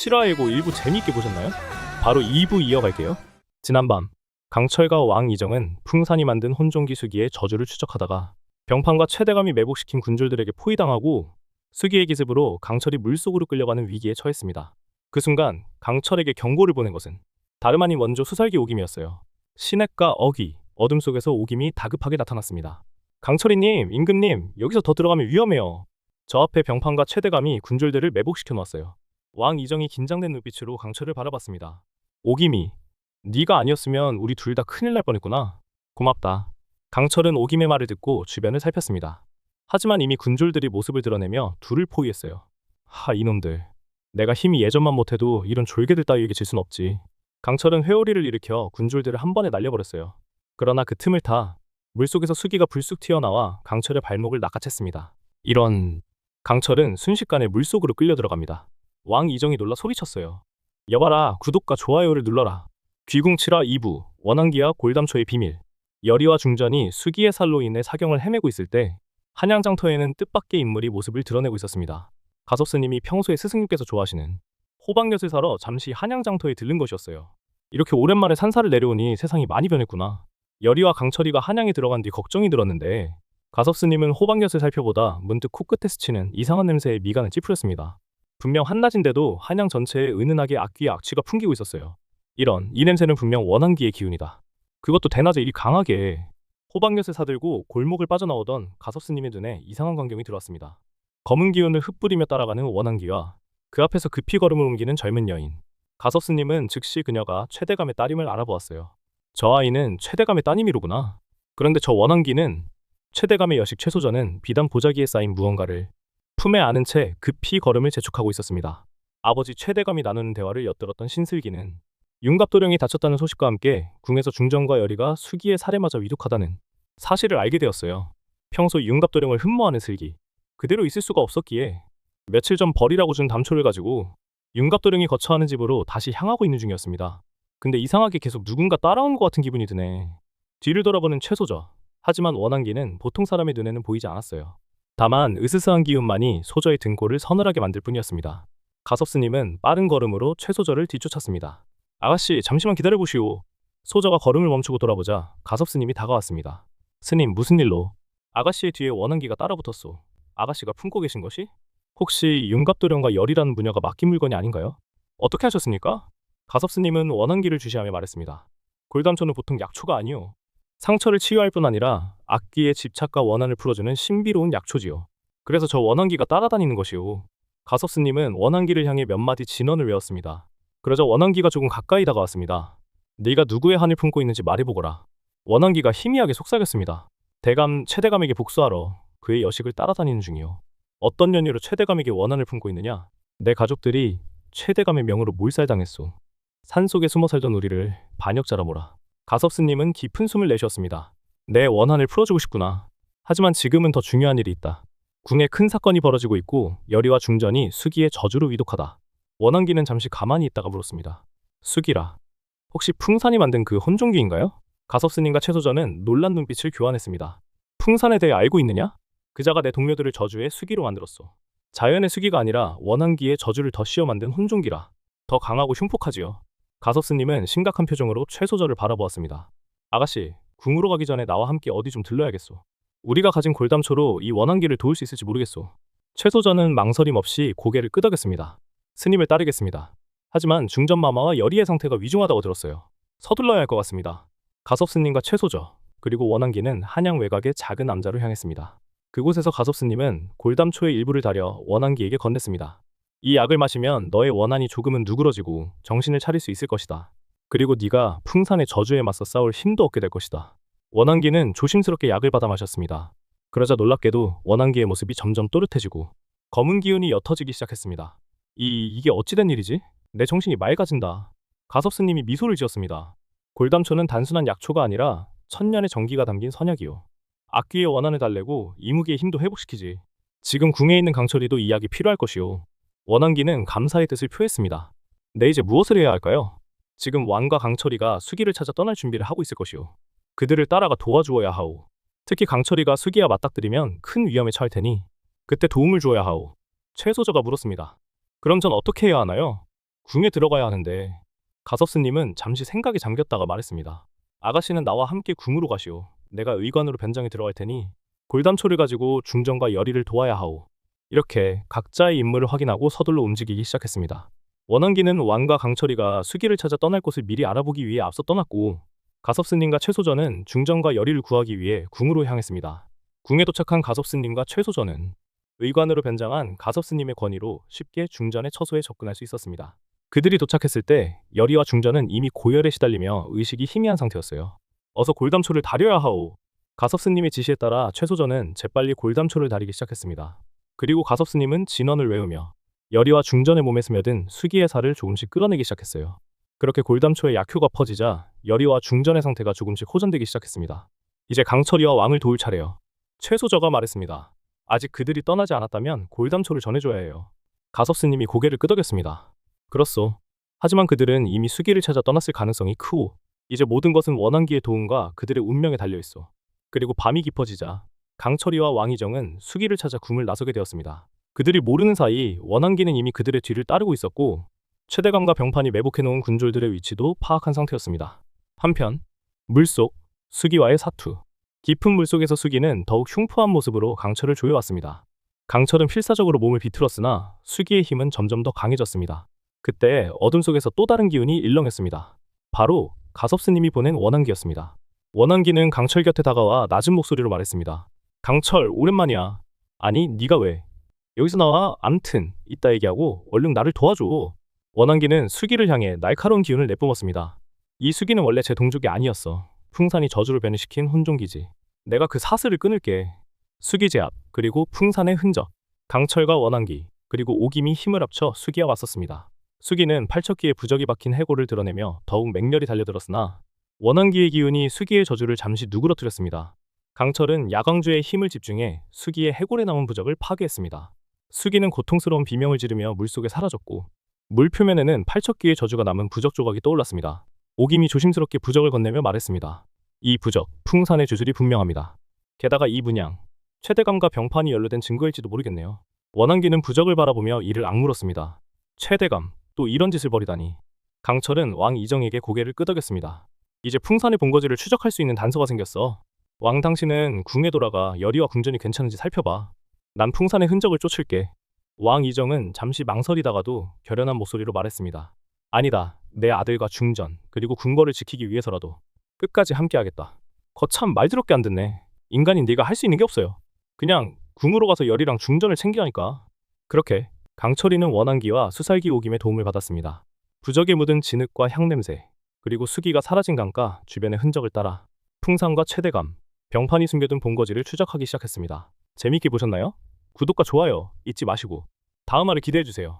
실화예고 일부 재미있게 보셨나요? 바로 2부 이어갈게요. 지난밤 강철과 왕 이정은 풍산이 만든 혼종기 수기의 저주를 추적하다가 병판과 최대감이 매복시킨 군졸들에게 포위당하고 수기의 기습으로 강철이 물속으로 끌려가는 위기에 처했습니다. 그 순간 강철에게 경고를 보낸 것은 다름 아닌 원조 수살기 오김이었어요. 신액과 어귀, 어둠 속에서 오김이 다급하게 나타났습니다. 강철이님, 임금님, 여기서 더 들어가면 위험해요. 저 앞에 병판과 최대감이 군졸들을 매복시켜 놓았어요. 왕 이정이 긴장된 눈빛으로 강철을 바라봤습니다. 오김이, 네가 아니었으면 우리 둘 다 큰일 날 뻔했구나. 고맙다. 강철은 오김의 말을 듣고 주변을 살폈습니다. 하지만 이미 군졸들이 모습을 드러내며 둘을 포위했어요. 하, 이놈들. 내가 힘이 예전만 못해도 이런 졸개들 따위에게 질 순 없지. 강철은 회오리를 일으켜 군졸들을 한 번에 날려버렸어요. 그러나 그 틈을 타 물속에서 수기가 불쑥 튀어나와 강철의 발목을 낚아챘습니다. 이런... 강철은 순식간에 물속으로 끌려 들어갑니다. 왕 이정이 놀라 소리쳤어요. 여봐라, 구독과 좋아요를 눌러라. 귀궁7화 2부, 원한기와 골담초의 비밀. 여리와 중전이 수기의 살로 인해 사경을 헤매고 있을 때 한양장터에는 뜻밖의 인물이 모습을 드러내고 있었습니다. 가섭스님이 평소에 스승님께서 좋아하시는 호박엿을 사러 잠시 한양장터에 들른 것이었어요. 이렇게 오랜만에 산사를 내려오니 세상이 많이 변했구나. 여리와 강철이가 한양에 들어간 뒤 걱정이 들었는데 가섭스님은 호박엿을 살펴보다 문득 코끝에 스치는 이상한 냄새에 미간을 찌푸렸습니다. 분명 한낮인데도 한양 전체에 은은하게 악귀의 악취가 풍기고 있었어요. 이 냄새는 분명 원한기의 기운이다. 그것도 대낮에 이리 강하게. 호박엿을 사들고 골목을 빠져나오던 가섭스님의 눈에 이상한 광경이 들어왔습니다. 검은 기운을 흩뿌리며 따라가는 원한기와 그 앞에서 급히 걸음을 옮기는 젊은 여인. 가섭스님은 즉시 그녀가 최대감의 딸임을 알아보았어요. 저 아이는 최대감의 따님이로구나. 그런데 저 원한기는... 최대감의 여식 최소전은 비단 보자기에 쌓인 무언가를 품에 안은 채 급히 걸음을 재촉하고 있었습니다. 아버지 최대감이 나누는 대화를 엿들었던 신슬기는 윤갑도령이 다쳤다는 소식과 함께 궁에서 중전과 여리가 수기의 살해마저 위독하다는 사실을 알게 되었어요. 평소 윤갑도령을 흠모하는 슬기, 그대로 있을 수가 없었기에 며칠 전 벌이라고 준 담초를 가지고 윤갑도령이 거처하는 집으로 다시 향하고 있는 중이었습니다. 근데 이상하게 계속 누군가 따라오는 것 같은 기분이 드네. 뒤를 돌아보는 최소저. 하지만 원한기는 보통 사람의 눈에는 보이지 않았어요. 다만 으스스한 기운만이 소저의 등골을 서늘하게 만들 뿐이었습니다. 가섭스님은 빠른 걸음으로 최소저를 뒤쫓았습니다. 아가씨, 잠시만 기다려보시오. 소저가 걸음을 멈추고 돌아보자 가섭스님이 다가왔습니다. 스님, 무슨 일로? 아가씨의 뒤에 원한기가 따라붙었소. 아가씨가 품고 계신 것이? 혹시 윤갑도령과 열이라는 부녀가 맡긴 물건이 아닌가요? 어떻게 하셨습니까? 가섭스님은 원한기를 주시하며 말했습니다. 골담초는 보통 약초가 아니오. 상처를 치유할 뿐 아니라 악귀의 집착과 원한을 풀어주는 신비로운 약초지요. 그래서 저 원한기가 따라다니는 것이오. 가섭스님은 원한기를 향해 몇 마디 진언을 외웠습니다. 그러자 원한기가 조금 가까이 다가왔습니다. 네가 누구의 한을 품고 있는지 말해보거라. 원한기가 희미하게 속삭였습니다. 대감 최대감에게 복수하러 그의 여식을 따라다니는 중이오. 어떤 연유로 최대감에게 원한을 품고 있느냐? 내 가족들이 최대감의 명으로 몰살당했소. 산속에 숨어 살던 우리를 반역자라 모라. 가섭스님은 깊은 숨을 내쉬었습니다. 내 원한을 풀어주고 싶구나. 하지만 지금은 더 중요한 일이 있다. 궁에 큰 사건이 벌어지고 있고 여리와 중전이 수기의 저주로 위독하다. 원한기는 잠시 가만히 있다가 물었습니다. 수기라. 혹시 풍산이 만든 그 혼종기인가요? 가섭스님과 최소전은 놀란 눈빛을 교환했습니다. 풍산에 대해 알고 있느냐? 그자가 내 동료들을 저주해 수기로 만들었소. 자연의 수기가 아니라 원한기의 저주를 더 씌워 만든 혼종기라. 더 강하고 흉폭하지요. 가섭스님은 심각한 표정으로 최소저를 바라보았습니다. 아가씨, 궁으로 가기 전에 나와 함께 어디 좀 들러야겠소. 우리가 가진 골담초로 이 원한기를 도울 수 있을지 모르겠소. 최소저는 망설임 없이 고개를 끄덕였습니다. 스님을 따르겠습니다. 하지만 중전마마와 여리의 상태가 위중하다고 들었어요. 서둘러야 할 것 같습니다. 가섭스님과 최소저, 그리고 원한기는 한양 외곽의 작은 남자로 향했습니다. 그곳에서 가섭스님은 골담초의 일부를 다려 원한기에게 건넸습니다. 이 약을 마시면 너의 원한이 조금은 누그러지고 정신을 차릴 수 있을 것이다. 그리고 네가 풍산의 저주에 맞서 싸울 힘도 얻게 될 것이다. 원한기는 조심스럽게 약을 받아 마셨습니다. 그러자 놀랍게도 원한기의 모습이 점점 또렷해지고 검은 기운이 옅어지기 시작했습니다. 이게 어찌된 일이지? 내 정신이 맑아진다. 가섭스님이 미소를 지었습니다. 골담초는 단순한 약초가 아니라 천년의 정기가 담긴 선약이요. 악귀의 원한을 달래고 이무기의 힘도 회복시키지. 지금 궁에 있는 강철이도 이 약이 필요할 것이오. 원한기는 감사의 뜻을 표했습니다. 네, 이제 무엇을 해야 할까요? 지금 왕과 강철이가 수기를 찾아 떠날 준비를 하고 있을 것이오. 그들을 따라가 도와주어야 하오. 특히 강철이가 수기와 맞닥뜨리면 큰 위험에 처할 테니 그때 도움을 주어야 하오. 최소저가 물었습니다. 그럼 전 어떻게 해야 하나요? 궁에 들어가야 하는데 가섭스님은 잠시 생각에 잠겼다가 말했습니다. 아가씨는 나와 함께 궁으로 가시오. 내가 의관으로 변장에 들어갈 테니 골담초를 가지고 중전과 열의를 도와야 하오. 이렇게 각자의 임무를 확인하고 서둘러 움직이기 시작했습니다. 원한기는 왕과 강철이가 수기를 찾아 떠날 곳을 미리 알아보기 위해 앞서 떠났고, 가섭스님과 최소전은 중전과 열의를 구하기 위해 궁으로 향했습니다. 궁에 도착한 가섭스님과 최소전은 의관으로 변장한 가섭스님의 권위로 쉽게 중전의 처소에 접근할 수 있었습니다. 그들이 도착했을 때 열의와 중전은 이미 고열에 시달리며 의식이 희미한 상태였어요. 어서 골담초를 다려야 하오. 가섭스님의 지시에 따라 최소전은 재빨리 골담초를 다리기 시작했습니다. 그리고 가섭스님은 진언을 외우며 열의와 중전의 몸에 스며든 수기의 살을 조금씩 끌어내기 시작했어요. 그렇게 골담초의 약효가 퍼지자 열의와 중전의 상태가 조금씩 호전되기 시작했습니다. 이제 강철이와 왕을 도울 차례요. 최소저가 말했습니다. 아직 그들이 떠나지 않았다면 골담초를 전해줘야 해요. 가섭스님이 고개를 끄덕였습니다. 그렇소. 하지만 그들은 이미 수기를 찾아 떠났을 가능성이 크오. 이제 모든 것은 원한기의 도움과 그들의 운명에 달려있어. 그리고 밤이 깊어지자 강철이와 왕이정은 수기를 찾아 궁을 나서게 되었습니다. 그들이 모르는 사이 원한기는 이미 그들의 뒤를 따르고 있었고, 최대감과 병판이 매복해놓은 군졸들의 위치도 파악한 상태였습니다. 한편 물속 수기와의 사투. 깊은 물속에서 수기는 더욱 흉포한 모습으로 강철을 조여왔습니다. 강철은 필사적으로 몸을 비틀었으나 수기의 힘은 점점 더 강해졌습니다. 그때 어둠 속에서 또 다른 기운이 일렁했습니다. 바로 가섭스님이 보낸 원한기였습니다. 원한기는 강철 곁에 다가와 낮은 목소리로 말했습니다. 강철, 오랜만이야. 아니, 네가 왜? 여기서 나와. 암튼 이따 얘기하고 얼른 나를 도와줘. 원한기는 수기를 향해 날카로운 기운을 내뿜었습니다. 이 수기는 원래 제 동족이 아니었어. 풍산이 저주를 변이시킨 혼종기지. 내가 그 사슬을 끊을게. 수기 제압, 그리고 풍산의 흔적. 강철과 원한기, 그리고 오김이 힘을 합쳐 수기와 맞섰습니다. 수기는 팔척기에 부적이 박힌 해골을 드러내며 더욱 맹렬히 달려들었으나 원한기의 기운이 수기의 저주를 잠시 누그러뜨렸습니다. 강철은 야광주의 힘을 집중해 수기의 해골에 남은 부적을 파괴했습니다. 수기는 고통스러운 비명을 지르며 물속에 사라졌고, 물 표면에는 팔척기의 저주가 남은 부적 조각이 떠올랐습니다. 오김이 조심스럽게 부적을 건네며 말했습니다. 이 부적, 풍산의 주술이 분명합니다. 게다가 이 문양, 최대감과 병판이 연루된 증거일지도 모르겠네요. 원한기는 부적을 바라보며 이를 악물었습니다. 최대감, 또 이런 짓을 벌이다니. 강철은 왕 이정에게 고개를 끄덕였습니다. 이제 풍산의 본거지를 추적할 수 있는 단서가 생겼어. 왕 당신은 궁에 돌아가 열의와 궁전이 괜찮은지 살펴봐. 난 풍산의 흔적을 쫓을게. 왕 이정은 잠시 망설이다가도 결연한 목소리로 말했습니다. 아니다. 내 아들과 중전, 그리고 궁궐을 지키기 위해서라도 끝까지 함께하겠다. 거참 말드럽게 안 듣네. 인간인 네가 할 수 있는 게 없어요. 그냥 궁으로 가서 열이랑 중전을 챙기라니까. 그렇게 강철이는 원한기와 수살기 오김의 도움을 받았습니다. 부적에 묻은 진흙과 향냄새, 그리고 수기가 사라진 강가 주변의 흔적을 따라 풍산과 최대감, 병판이 숨겨둔 본거지를 추적하기 시작했습니다. 재미있게 보셨나요? 구독과 좋아요 잊지 마시고 다음 화를 기대해주세요.